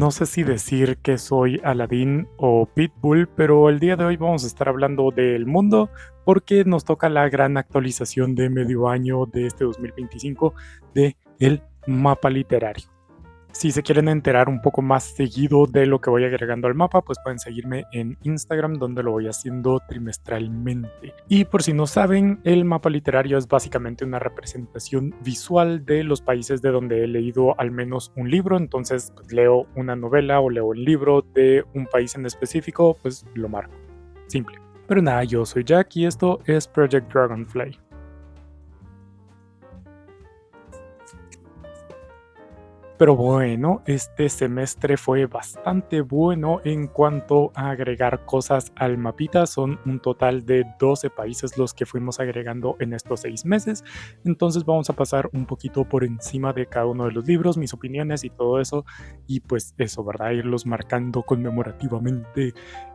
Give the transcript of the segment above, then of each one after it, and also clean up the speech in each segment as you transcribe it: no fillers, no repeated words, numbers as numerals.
No sé si decir que soy Aladín o Pitbull, pero el día de hoy vamos a estar hablando del mundo porque nos toca la gran actualización de medio año de este 2025 de el mapa literario. Si se quieren enterar un poco más seguido de lo que voy agregando al mapa, pues pueden seguirme en Instagram, donde lo voy haciendo trimestralmente. Y por si no saben, el mapa literario es básicamente una representación visual de los países de donde he leído al menos un libro. Entonces, pues, leo una novela o leo un libro de un país en específico, pues lo marco. Simple. Pero nada, yo soy Jack y esto es Project Dragonfly. Pero bueno, este semestre fue bastante bueno en cuanto a agregar cosas al mapita. Son un total de 12 países los que fuimos agregando en estos 6 meses. Entonces vamos a pasar un poquito por encima de cada uno de los libros, mis opiniones y todo eso. Y pues eso, ¿verdad? Irlos marcando conmemorativamente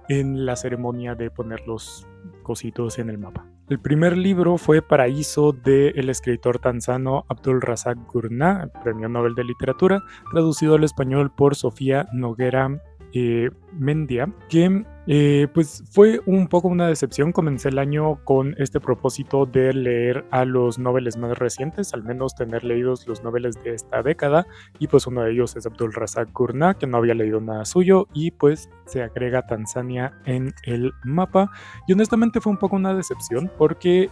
en la ceremonia de poner los cositos en el mapa. El primer libro fue Paraíso del escritor tanzano Abdul Razak Gurnah, Premio Nobel de Literatura, traducido al español por Sofía Noguera Mendia, que pues fue un poco una decepción. Comencé el año con este propósito de leer a los noveles más recientes, al menos tener leídos los noveles de esta década, y pues uno de ellos es Abdul Razak Gurnah, que no había leído nada suyo, y pues se agrega Tanzania en el mapa. Y honestamente fue un poco una decepción porque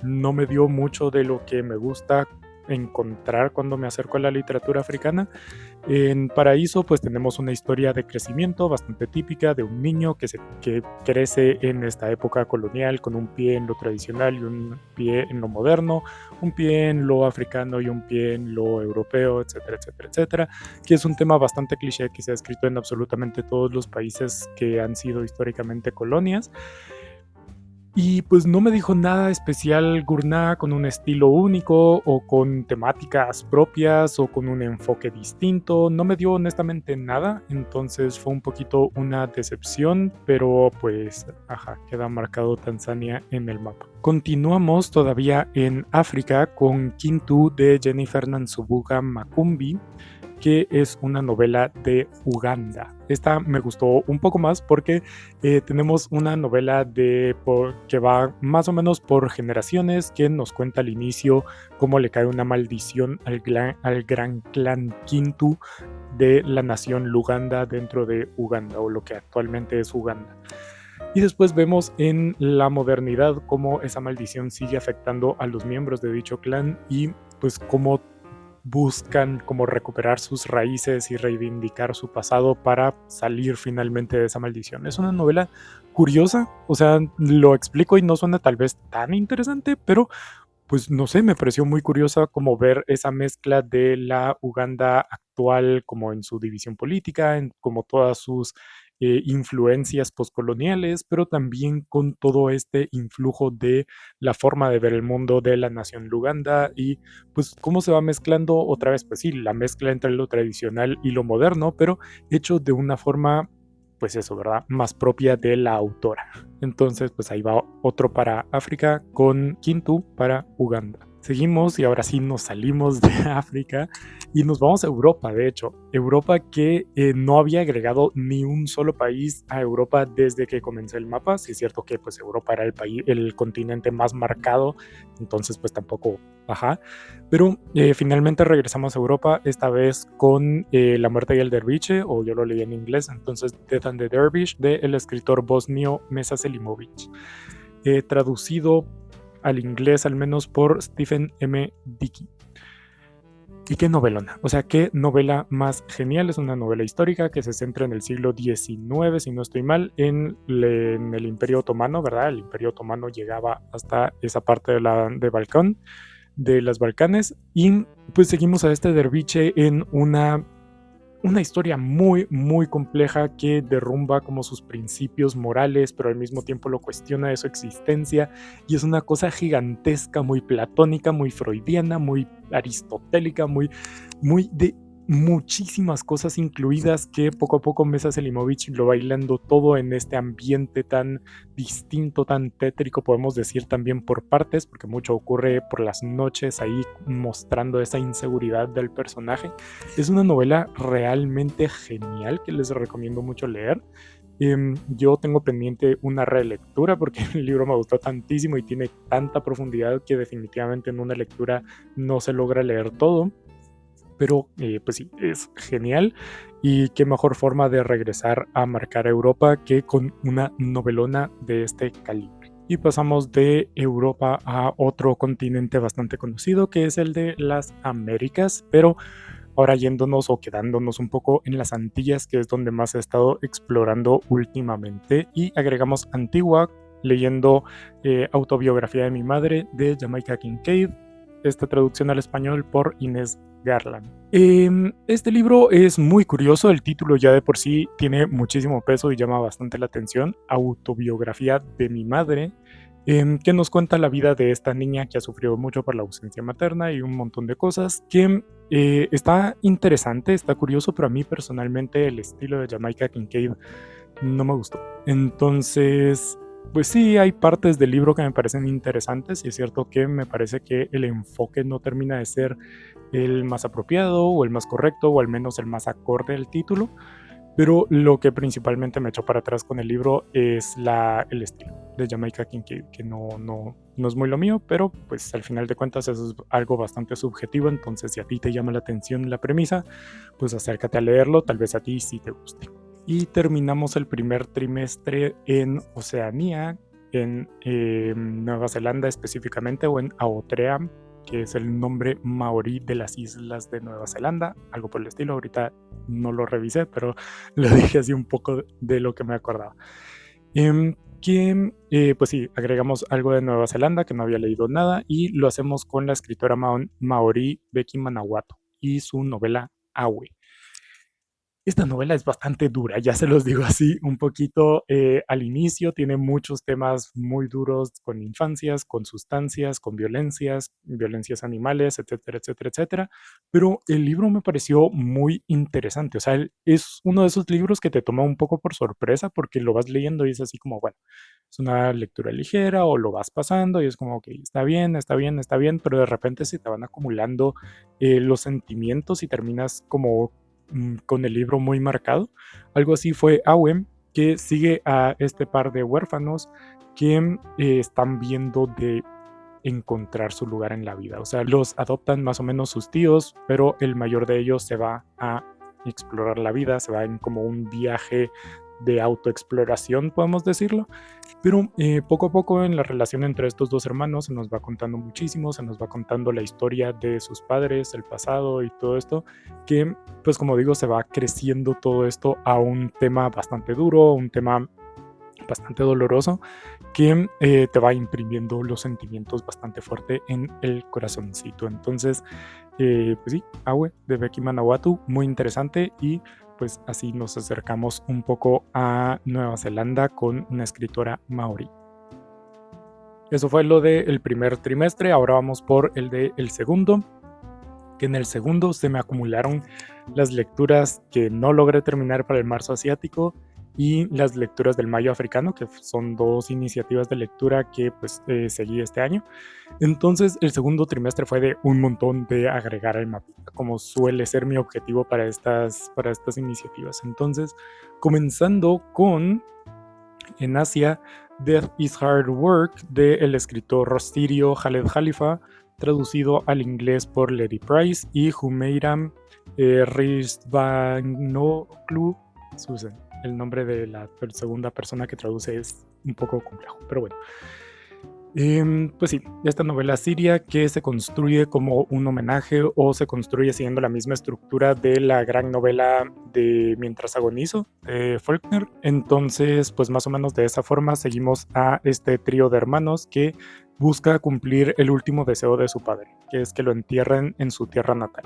no me dio mucho de lo que me gusta encontrar cuando me acerco a la literatura africana. En Paraíso pues tenemos una historia de crecimiento bastante típica de un niño que crece en esta época colonial con un pie en lo tradicional y un pie en lo moderno, un pie en lo africano y un pie en lo europeo, etcétera, etcétera, etcétera, que es un tema bastante cliché que se ha escrito en absolutamente todos los países que han sido históricamente colonias. Y pues no me dijo nada especial Gurnah con un estilo único o con temáticas propias o con un enfoque distinto. No me dio honestamente nada, entonces fue un poquito una decepción, pero pues queda marcado Tanzania en el mapa. Continuamos todavía en África con Kintu de Jennifer Nansubuga Makumbi, que es una novela de Uganda. Esta me gustó un poco más porque tenemos una novela que va más o menos por generaciones, que nos cuenta al inicio cómo le cae una maldición al gran clan Kintu de la nación Luganda dentro de Uganda, o lo que actualmente es Uganda. Y después vemos en la modernidad cómo esa maldición sigue afectando a los miembros de dicho clan y pues cómo buscan como recuperar sus raíces y reivindicar su pasado para salir finalmente de esa maldición. Es una novela curiosa, o sea, lo explico y no suena tal vez tan interesante, pero pues no sé, me pareció muy curiosa como ver esa mezcla de la Uganda actual como en su división política, en como todas sus influencias postcoloniales, pero también con todo este influjo de la forma de ver el mundo de la nación Luganda y pues cómo se va mezclando otra vez, pues sí, la mezcla entre lo tradicional y lo moderno, pero hecho de una forma, pues eso, ¿verdad? Más propia de la autora. Entonces, pues ahí va otro para África con Kintu para Uganda. Seguimos y ahora sí nos salimos de África y nos vamos a Europa, de hecho. Europa que no había agregado ni un solo país a Europa desde que comencé el mapa. Sí es cierto que pues Europa era el continente más marcado, entonces pues tampoco, pero finalmente regresamos a Europa, esta vez con La muerte y el derviche, o yo lo leí en inglés, entonces Death and the Dervish, del escritor bosnio Mesa Selimovic, traducido al inglés al menos por Stephen M. Dickey. Y qué novelona, o sea, qué novela más genial. Es una novela histórica que se centra en el siglo XIX, si no estoy mal, en el Imperio Otomano, ¿verdad? El Imperio Otomano llegaba hasta esa parte de las Balcanes, y pues seguimos a este derviche en una historia muy, muy compleja que derrumba como sus principios morales, pero al mismo tiempo lo cuestiona de su existencia, y es una cosa gigantesca, muy platónica, muy freudiana, muy aristotélica, muy muchísimas cosas incluidas que poco a poco Mesa Selimovic lo va hilando todo en este ambiente tan distinto, tan tétrico, podemos decir también por partes, porque mucho ocurre por las noches ahí mostrando esa inseguridad del personaje. Es una novela realmente genial que les recomiendo mucho leer. Yo tengo pendiente una relectura porque el libro me gustó tantísimo y tiene tanta profundidad que definitivamente en una lectura no se logra leer todo. Pero pues sí, es genial y qué mejor forma de regresar a marcar Europa que con una novelona de este calibre. Y pasamos de Europa a otro continente bastante conocido que es el de las Américas, pero ahora yéndonos o quedándonos un poco en las Antillas, que es donde más he estado explorando últimamente, y agregamos Antigua leyendo Autobiografía de mi madre de Jamaica Kincaid, esta traducción al español por Inés Garland. Este libro es muy curioso, el título ya de por sí tiene muchísimo peso y llama bastante la atención, Autobiografía de mi madre, que nos cuenta la vida de esta niña que ha sufrido mucho por la ausencia materna y un montón de cosas que está interesante, está curioso, pero a mí personalmente el estilo de Jamaica Kincaid no me gustó. Entonces, pues sí, hay partes del libro que me parecen interesantes y es cierto que me parece que el enfoque no termina de ser el más apropiado o el más correcto o al menos el más acorde al título, pero lo que principalmente me echó para atrás con el libro es el estilo de Jamaica Kincaid, que no es muy lo mío, pero pues al final de cuentas eso es algo bastante subjetivo, entonces si a ti te llama la atención la premisa, pues acércate a leerlo, tal vez a ti sí te guste. Y terminamos el primer trimestre en Oceanía, en Nueva Zelanda específicamente, o en Aotearoa, que es el nombre maorí de las islas de Nueva Zelanda, algo por el estilo. Ahorita no lo revisé, pero lo dije así un poco de lo que me acordaba. Pues sí, agregamos algo de Nueva Zelanda, que no había leído nada, y lo hacemos con la escritora maorí Becky Manawato y su novela Awe. Esta novela es bastante dura, ya se los digo así un poquito al inicio, tiene muchos temas muy duros con infancias, con sustancias, con violencias animales, etcétera, etcétera, etcétera, pero el libro me pareció muy interesante, o sea, es uno de esos libros que te toma un poco por sorpresa porque lo vas leyendo y es así como, bueno, es una lectura ligera o lo vas pasando y es como, ok, está bien, está bien, está bien, pero de repente se te van acumulando los sentimientos y terminas como con el libro muy marcado. Algo así fue Awe, que sigue a este par de huérfanos que están viendo de encontrar su lugar en la vida. O sea, los adoptan más o menos sus tíos, pero el mayor de ellos se va a explorar la vida, se va en como un viaje de autoexploración, podemos decirlo. Pero poco a poco en la relación entre estos dos hermanos se nos va contando muchísimo, se nos va contando la historia de sus padres, el pasado y todo esto, que pues como digo se va creciendo todo esto a un tema bastante duro, un tema bastante doloroso, que te va imprimiendo los sentimientos bastante fuerte en el corazoncito. Entonces, pues sí, Awe de Becky Manawatu, muy interesante y pues así nos acercamos un poco a Nueva Zelanda con una escritora maorí. Eso fue lo del primer trimestre, ahora vamos por el del segundo, que en el segundo se me acumularon las lecturas que no logré terminar para el marzo asiático y las lecturas del mayo africano, que son dos iniciativas de lectura que pues seguí este año. Entonces el segundo trimestre fue de un montón de agregar al mapita, como suele ser mi objetivo para estas iniciativas. Entonces, comenzando con en Asia, Death is Hard Work del escritor Rostirio Khaled Khalifa, traducido al inglés por Lady Price y Humeiram Rizvanoglu Susan. El nombre de la segunda persona que traduce es un poco complejo, pero bueno. Pues sí, esta novela siria que se construye como un homenaje o se construye siguiendo la misma estructura de la gran novela de Mientras agonizo de Faulkner. Entonces, pues más o menos de esa forma seguimos a este trío de hermanos que busca cumplir el último deseo de su padre, que es que lo entierren en su tierra natal.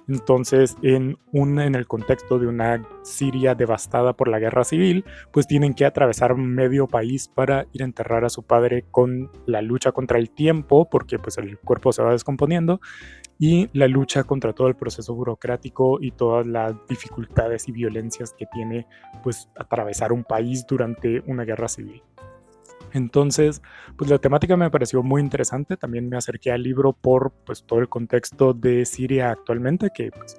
Entonces, en el contexto de una Siria devastada por la guerra civil, pues tienen que atravesar medio país para ir a enterrar a su padre con la lucha contra el tiempo, porque pues el cuerpo se va descomponiendo, y la lucha contra todo el proceso burocrático y todas las dificultades y violencias que tiene pues atravesar un país durante una guerra civil. Entonces, pues la temática me pareció muy interesante. También me acerqué al libro por pues todo el contexto de Siria actualmente, que pues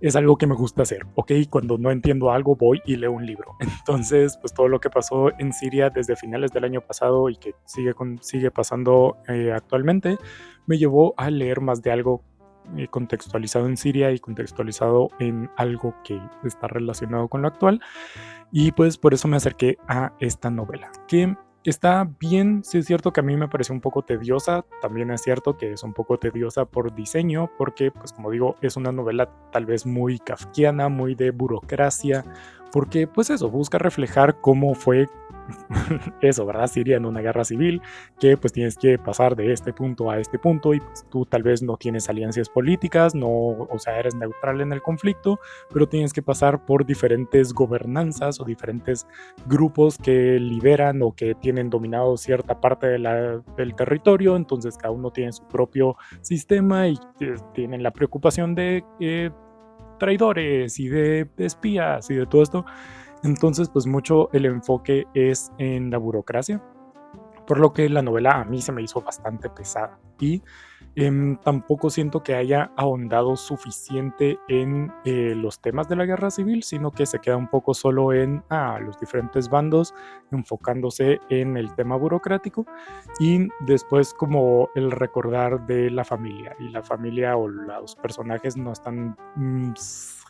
es algo que me gusta hacer, ¿ok? Cuando no entiendo algo voy y leo un libro. Entonces, pues todo lo que pasó en Siria desde finales del año pasado y que sigue pasando actualmente, me llevó a leer más de algo contextualizado en Siria y contextualizado en algo que está relacionado con lo actual. Y pues por eso me acerqué a esta novela, que está bien. Sí es cierto que a mí me pareció un poco tediosa, también es cierto que es un poco tediosa por diseño, porque pues como digo, es una novela tal vez muy kafkiana, muy de burocracia, porque pues eso, busca reflejar cómo fue eso, ¿verdad? Siria en una guerra civil, que pues tienes que pasar de este punto a este punto y pues tú tal vez no tienes alianzas políticas, no, o sea, eres neutral en el conflicto, pero tienes que pasar por diferentes gobernanzas o diferentes grupos que lideran o que tienen dominado cierta parte del territorio, entonces cada uno tiene su propio sistema y tienen la preocupación de traidores y de espías y de todo esto. Entonces, pues mucho el enfoque es en la burocracia, por lo que la novela a mí se me hizo bastante pesada y tampoco siento que haya ahondado suficiente en los temas de la guerra civil, sino que se queda un poco solo en los diferentes bandos, enfocándose en el tema burocrático y después como el recordar de la familia, y la familia o los personajes no están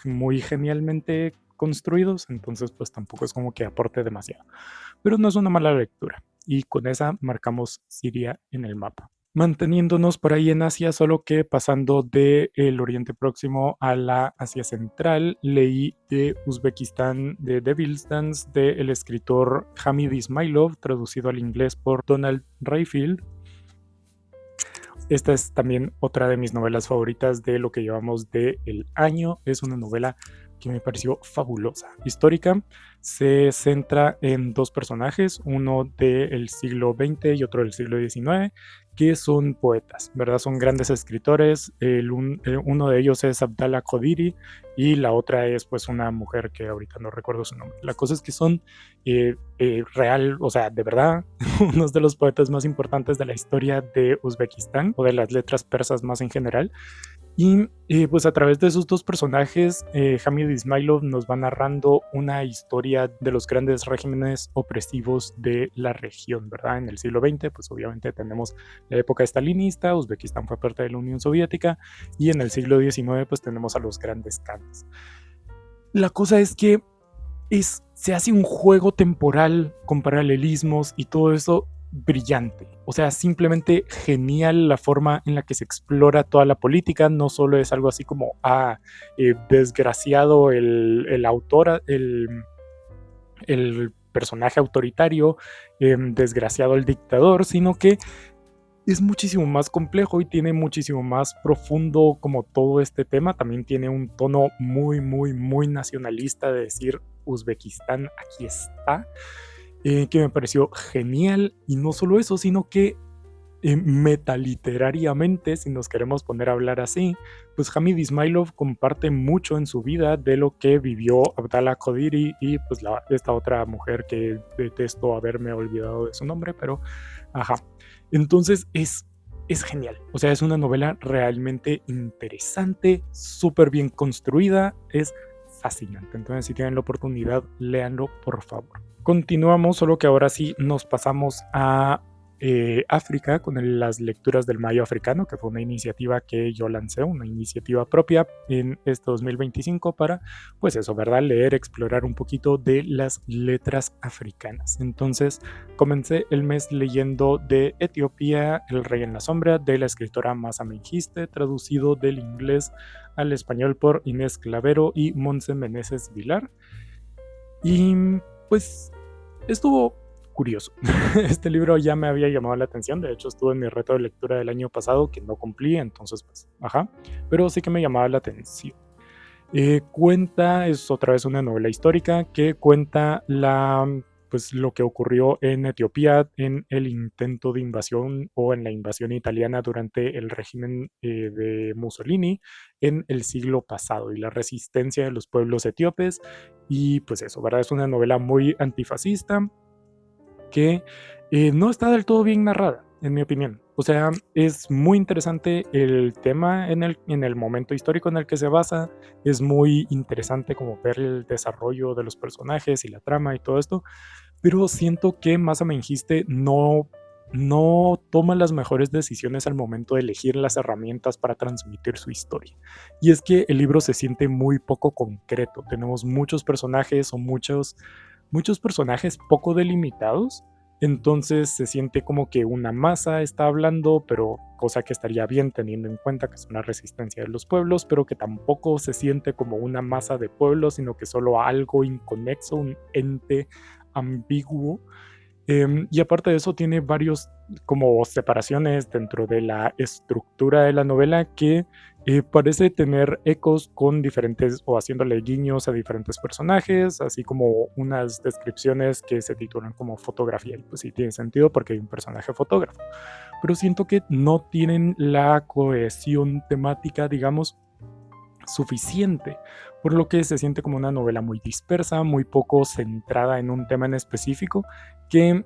muy genialmente construidos, entonces pues tampoco es como que aporte demasiado, pero no es una mala lectura y con esa marcamos Siria en el mapa. Manteniéndonos por ahí en Asia, solo que pasando del Oriente Próximo a la Asia Central, leí de Uzbekistán, de Devil's Dance, del escritor Hamid Ismailov, traducido al inglés por Donald Rayfield. Esta es también otra de mis novelas favoritas de lo que llevamos del año. Es una novela que me pareció fabulosa. Histórica, se centra en dos personajes, uno del siglo XX y otro del siglo XIX, que son poetas, ¿verdad? Son grandes escritores. Uno de ellos es Abdallah Qadiri y la otra es pues una mujer que ahorita no recuerdo su nombre. La cosa es que son real, o sea, de verdad, unos de los poetas más importantes de la historia de Uzbekistán o de las letras persas más en general. Y pues a través de esos dos personajes, Hamid Ismailov nos va narrando una historia de los grandes regímenes opresivos de la región, ¿verdad? En el siglo XX, pues obviamente tenemos la época estalinista, Uzbekistán fue parte de la Unión Soviética, y en el siglo XIX pues tenemos a los grandes khanes. La cosa es que se hace un juego temporal con paralelismos y todo eso brillante. O sea, simplemente genial la forma en la que se explora toda la política. No solo es algo así como, desgraciado el autor, el personaje autoritario, desgraciado el dictador, sino que es muchísimo más complejo y tiene muchísimo más profundo como todo este tema. También tiene un tono muy, muy, muy nacionalista de decir Uzbekistán, aquí está, que me pareció genial. Y no solo eso, sino que metaliterariamente, si nos queremos poner a hablar así, pues Hamid Ismailov comparte mucho en su vida de lo que vivió Abdallah Qadiri y pues esta otra mujer que detesto haberme olvidado de su nombre, pero ajá. Entonces es genial, o sea, es una novela realmente interesante, súper bien construida, es fascinante. Entonces, si tienen la oportunidad, léanlo, por favor. Continuamos, solo que ahora sí nos pasamos a África con las lecturas del Mayo Africano, que fue una iniciativa que yo lancé, una iniciativa propia en este 2025 para, pues eso, ¿verdad? Leer, explorar un poquito de las letras africanas. Entonces, comencé el mes leyendo de Etiopía, El Rey en la Sombra, de la escritora Masa Mengiste, traducido del inglés al español por Inés Clavero y Montse Meneses Vilar. Y pues estuvo curioso. Este libro ya me había llamado la atención, de hecho estuvo en mi reto de lectura del año pasado que no cumplí, entonces pues, pero sí que me llamaba la atención. Es otra vez una novela histórica que cuenta pues, lo que ocurrió en Etiopía en el intento de invasión o en la invasión italiana durante el régimen de Mussolini en el siglo pasado y la resistencia de los pueblos etíopes. Y pues eso, ¿verdad? Es una novela muy antifascista que no está del todo bien narrada, en mi opinión. O sea, es muy interesante el tema en el momento histórico en el que se basa. Es muy interesante como ver el desarrollo de los personajes y la trama y todo esto. Pero siento que Masa Mengiste no toma las mejores decisiones al momento de elegir las herramientas para transmitir su historia. Y es que el libro se siente muy poco concreto. Tenemos muchos personajes o muchos personajes poco delimitados, entonces se siente como que una masa está hablando, pero cosa que estaría bien teniendo en cuenta que es una resistencia de los pueblos, pero que tampoco se siente como una masa de pueblos, sino que solo algo inconexo, un ente ambiguo. Y aparte de eso tiene varios como separaciones dentro de la estructura de la novela que parece tener ecos con diferentes o haciéndole guiños a diferentes personajes, así como unas descripciones que se titulan como fotografía. Y pues sí tiene sentido porque hay un personaje fotógrafo. Pero siento que no tienen la cohesión temática, digamos, suficiente, por lo que se siente como una novela muy dispersa, muy poco centrada en un tema en específico, que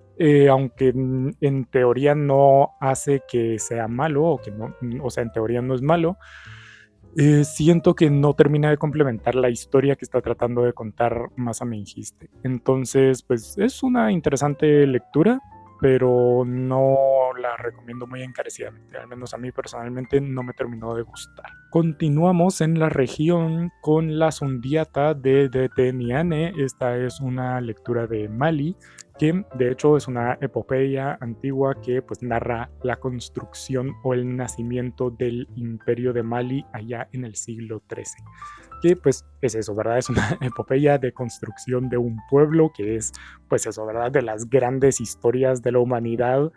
aunque en teoría no hace que sea malo, o que no, o sea, en teoría no es malo, siento que no termina de complementar la historia que está tratando de contar Masa Mengiste. Entonces, pues es una interesante lectura, pero no la recomiendo muy encarecidamente. Al menos a mí personalmente no me terminó de gustar. Continuamos en la región con La Sundiata de Deteniane. Esta es una lectura de Mali, que de hecho es una epopeya antigua que pues narra la construcción o el nacimiento del imperio de Mali allá en el siglo XIII. Que pues es eso, ¿verdad? Es una epopeya de construcción de un pueblo que es pues eso, ¿verdad? De las grandes historias de la humanidad,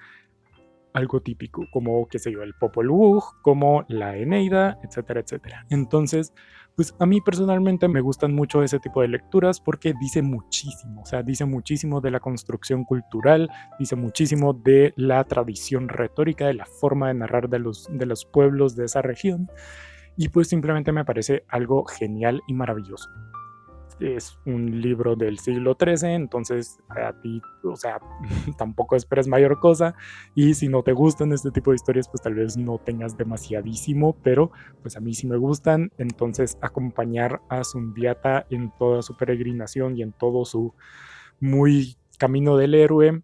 algo típico, como, qué sé yo, el Popol Vuh, como la Eneida, etcétera, etcétera. Entonces, pues a mí personalmente me gustan mucho ese tipo de lecturas porque dice muchísimo, o sea, dice muchísimo de la construcción cultural, dice muchísimo de la tradición retórica, de la forma de narrar de los pueblos de esa región, y pues simplemente me parece algo genial y maravilloso. Es un libro del siglo XIII, entonces a ti, o sea, tampoco esperes mayor cosa, y si no te gustan este tipo de historias, pues tal vez no tengas demasiadísimo, pero pues a mí sí me gustan, entonces acompañar a Sundiata en toda su peregrinación y en todo su muy camino del héroe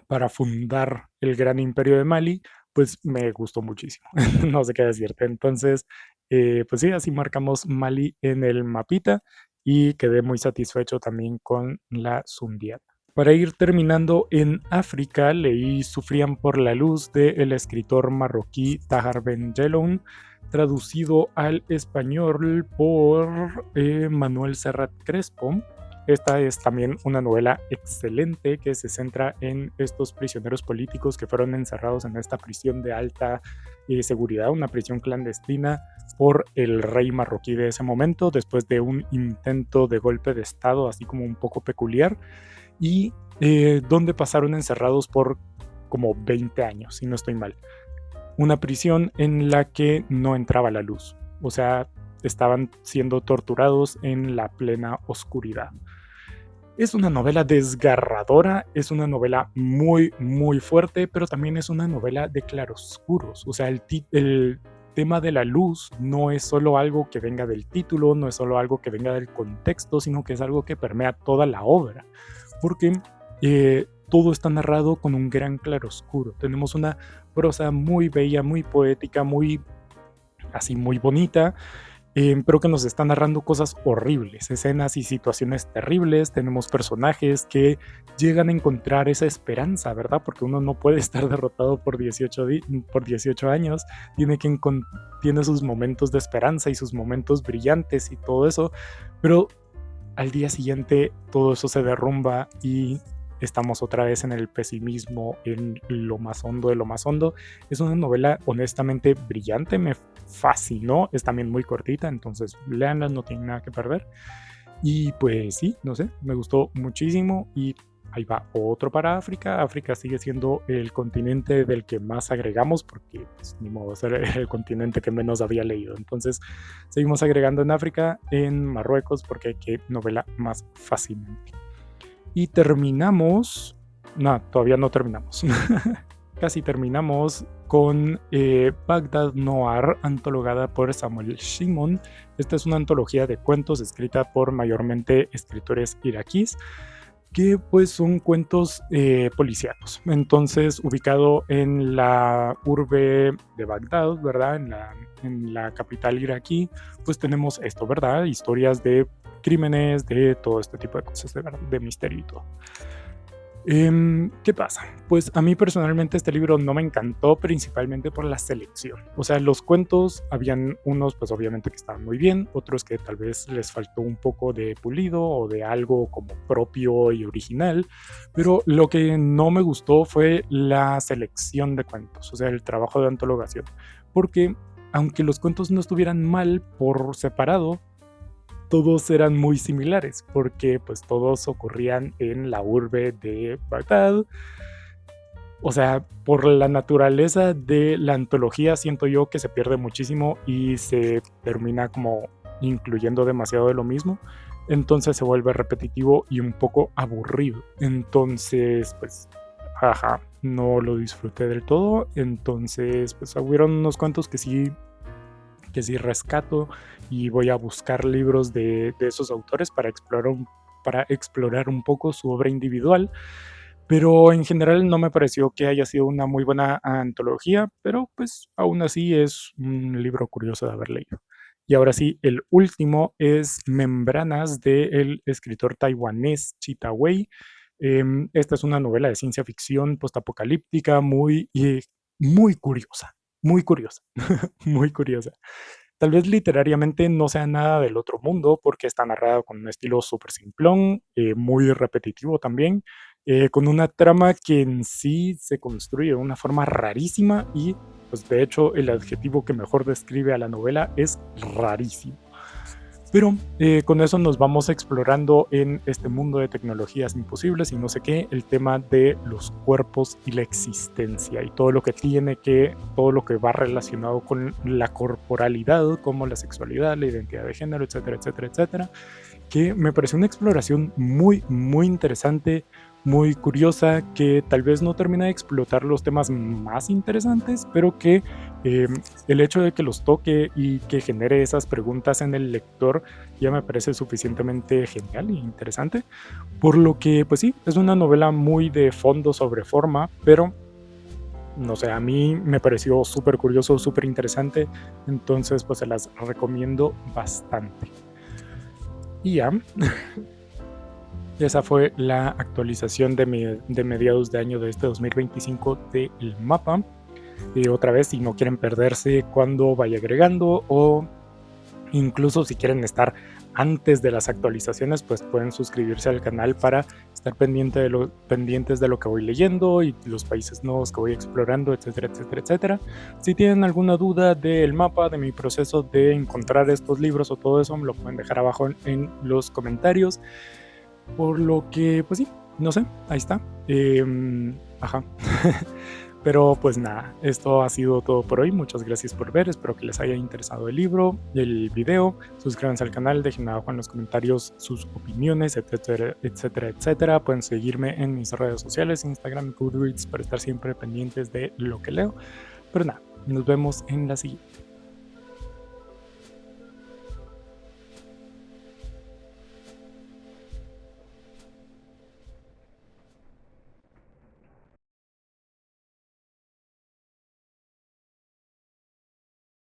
para fundar el gran imperio de Mali, pues me gustó muchísimo, no sé qué decirte, entonces, pues sí, así marcamos Mali en el mapita, y quedé muy satisfecho también con la Sundiata. Para ir terminando, en África leí Sufrían por la luz del escritor marroquí Tahar Ben Jelloun, traducido al español por Manuel Serrat Crespo. Esta es también una novela excelente que se centra en estos prisioneros políticos que fueron encerrados en esta prisión de alta seguridad, una prisión clandestina por el rey marroquí de ese momento, después de un intento de golpe de estado así como un poco peculiar, y donde pasaron encerrados por como 20 años, si no estoy mal. Una prisión en la que no entraba la luz, o sea, estaban siendo torturados en la plena oscuridad. Es una novela desgarradora, es una novela muy, muy fuerte, pero también es una novela de claroscuros. O sea, el tema de la luz no es solo algo que venga del título, no es solo algo que venga del contexto, sino que es algo que permea toda la obra. Porque todo está narrado con un gran claroscuro. Tenemos una prosa muy bella, muy poética, muy bonita, pero que nos está narrando cosas horribles, escenas y situaciones terribles. Tenemos personajes que llegan a encontrar esa esperanza, ¿verdad? Porque uno no puede estar derrotado por 18 años, tiene sus momentos de esperanza y sus momentos brillantes y todo eso, pero al día siguiente todo eso se derrumba y estamos otra vez en el pesimismo, en lo más hondo de lo más hondo. Es una novela honestamente brillante, me fascinó, es también muy cortita, entonces léanla, no tienen nada que perder. Y pues sí, no sé, me gustó muchísimo y ahí va otro para África. África sigue siendo el continente del que más agregamos porque pues, ni modo, ser el continente que menos había leído. Entonces seguimos agregando en África, en Marruecos, porque qué novela más fascinante. Y terminamos, no, todavía no terminamos. Casi terminamos con Bagdad Noir, antologada por Samuel Shimon. Esta es una antología de cuentos escrita por mayormente escritores iraquíes, que pues son cuentos policíacos. Entonces, ubicado en la urbe de Bagdad, ¿verdad? En la capital iraquí, pues tenemos esto, ¿verdad? Historias de crímenes, de todo este tipo de cosas, de misterio y todo. ¿Qué pasa? Pues a mí personalmente este libro no me encantó, principalmente por la selección. O sea, los cuentos, habían unos pues obviamente que estaban muy bien, otros que tal vez les faltó un poco de pulido o de algo como propio y original, pero lo que no me gustó fue la selección de cuentos, o sea, el trabajo de antologación, porque aunque los cuentos no estuvieran mal por separado, todos eran muy similares, porque pues todos ocurrían en la urbe de Bagdad. O sea, por la naturaleza de la antología siento yo que se pierde muchísimo y se termina como incluyendo demasiado de lo mismo. Entonces se vuelve repetitivo y un poco aburrido. Entonces, pues, jaja, no lo disfruté del todo. Entonces, pues hubieron unos cuantos que sí rescato y voy a buscar libros de esos autores para explorar un poco su obra individual, pero en general no me pareció que haya sido una muy buena antología, pero pues aún así es un libro curioso de haber leído. Y ahora sí, el último es Membranas del escritor taiwanés Chita Wei. Esta es una novela de ciencia ficción postapocalíptica muy curiosa, muy curiosa, muy curiosa. Tal vez literariamente no sea nada del otro mundo porque está narrado con un estilo súper simplón, muy repetitivo también, con una trama que en sí se construye de una forma rarísima y pues de hecho el adjetivo que mejor describe a la novela es rarísimo. Pero con eso nos vamos explorando en este mundo de tecnologías imposibles y no sé qué, el tema de los cuerpos y la existencia y todo lo que va relacionado con la corporalidad, como la sexualidad, la identidad de género, etcétera, etcétera, etcétera, que me pareció una exploración muy, muy interesante, muy curiosa, que tal vez no termina de explotar los temas más interesantes, pero que el hecho de que los toque y que genere esas preguntas en el lector ya me parece suficientemente genial e interesante, por lo que pues sí, es una novela muy de fondo sobre forma, pero no sé, a mí me pareció súper curioso, súper interesante, entonces pues se las recomiendo bastante. Y ya, esa fue la actualización de mediados de año de este 2025 del mapa. Y otra vez, si no quieren perderse cuando vaya agregando o incluso si quieren estar antes de las actualizaciones, pues pueden suscribirse al canal para estar pendientes de lo que voy leyendo y los países nuevos que voy explorando, etcétera, etcétera, etcétera. Si tienen alguna duda del mapa, de mi proceso de encontrar estos libros o todo eso, me lo pueden dejar abajo en los comentarios. Por lo que, pues sí, no sé, ahí está. Ajá. Pero pues nada, esto ha sido todo por hoy. Muchas gracias por ver, espero que les haya interesado el libro, el video. Suscríbanse al canal, dejen abajo en los comentarios sus opiniones, etcétera, etcétera, etcétera. Pueden seguirme en mis redes sociales, Instagram y Goodreads, para estar siempre pendientes de lo que leo. Pero nada, nos vemos en la siguiente.